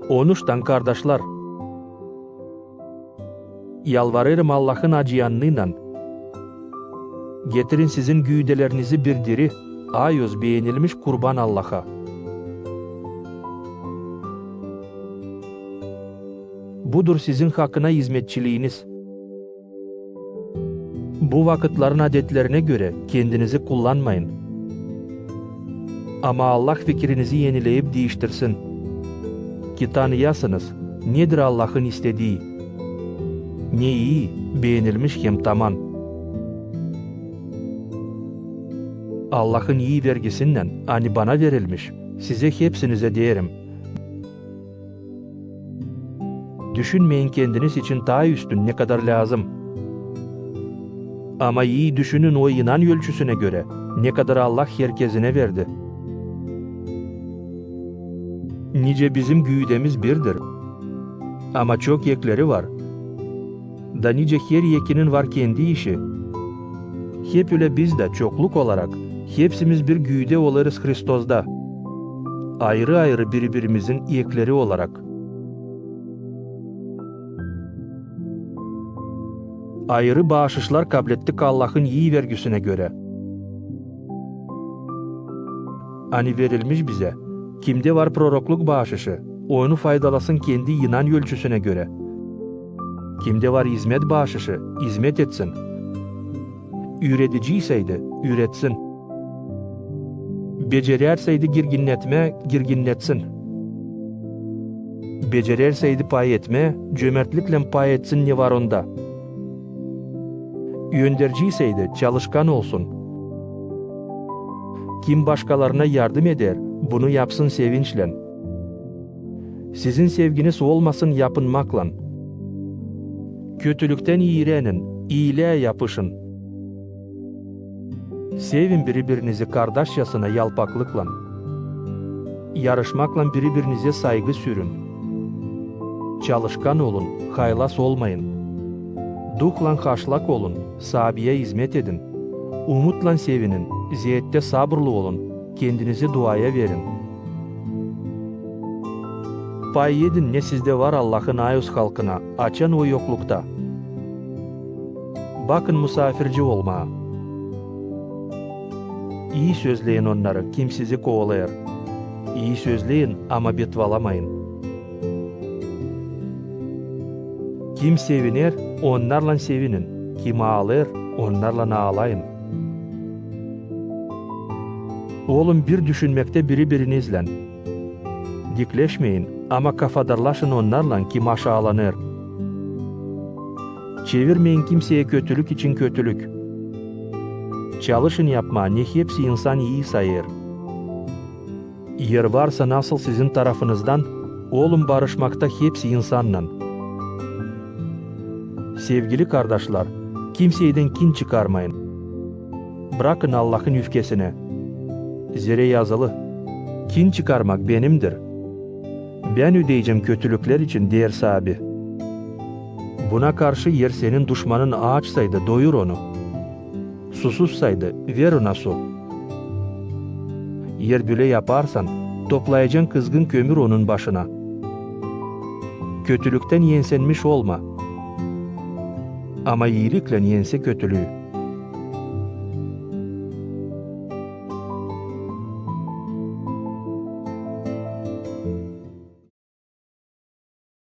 Onuştan kardeşler, yalvarırım Allah'ın acıyanlığıyla, getirin sizin güğdelerinizi bir diri, ayöz beğenilmiş kurban Allah'a. Budur sizin hakkına hizmetçiliğiniz. Bu vakitlerin adetlerine göre kendinizi kullanmayın. Ama Allah fikrinizi yenileyip değiştirsin. Ki tanıyasınız nedir Allah'ın istediği. Ne iyi, beğenilmiş hem tamam. Allah'ın iyi vergisinden hani bana verilmiş, size hepsinize derim. Düşünmeyin kendiniz için daha üstün ne kadar lazım. Ama iyi düşünün o inan ölçüsüne göre ne kadar Allah herkesine verdi. Nice bizim güğdemiz birdir. Ama çok yekleri var. Da nice her yekinin var kendi işi. Hep öyle biz de çokluk olarak hepsimiz bir güğde olarız Hristos'da. Ayrı ayrı birbirimizin yekleri olarak. Ayrı bağışışlar kablettik Allah'ın iyi vergüsüne göre. Hani verilmiş bize, kimde var prorokluk bağışışı, onu faydalasın kendi inan ölçüsüne göre. Kimde var hizmet bağışışı, hizmet etsin. Üreticiyseydi, üretsin. Becererseydi girginletsin. Becererseydi pay etme, cömertlikle pay etsin ne var onda. Yöndericiyseydi çalışkan olsun. Kim başkalarına yardım eder, bunu yapsın sevinçle. Sizin sevginiz olmasın yapınmakla. Kötülükten iğrenin, iyiliğe yapışın. Sevin birbirinizi kardeşçasına yalpaklıkla. Yarışmakla birbirinize saygı sürün. Çalışkan olun, haylaz olmayın. Duhla haşlak olun, sabiye hizmet edin. Umutla sevinin, ziyette sabırlı olun, kendinizi duaya verin. Pay edin ne sizde var Allah'ın ayız halkına, açan o yoklukta. Bakın misafirci olmaya. İyi sözleyin onları, kim sizi kovalayır. İyi sözleyin ama betvalamayın. Kim seviner, onlarla sevinin. Kim ağlar, onlarla ağlayın. Oğlum bir düşünmekte birbirinizle. Dikleşmeyin ama kafadarlaşın onlarla kim aşağılanır. Çevirmeyin kimseye kötülük için kötülük. Çalışın yapma ne hepsi insan iyi sayır. Yer varsa nasıl sizin tarafınızdan, oğlum barışmakta hepsi insanla. Sevgili kardeşler, kimseyden kin çıkarmayın. Bırakın Allah'ın üfkesine. Zire yazılı, kin çıkarmak benimdir. Ben ödeyeceğim kötülükler için der sahibi. Buna karşı yer senin düşmanın ağaçsaydı doyur onu. Susuzsaydı ver ona su. Yer böyle yaparsan toplayacaksın kızgın kömür onun başına. Kötülükten yensenmiş olma. Ama iyilikle yense kötülüğü.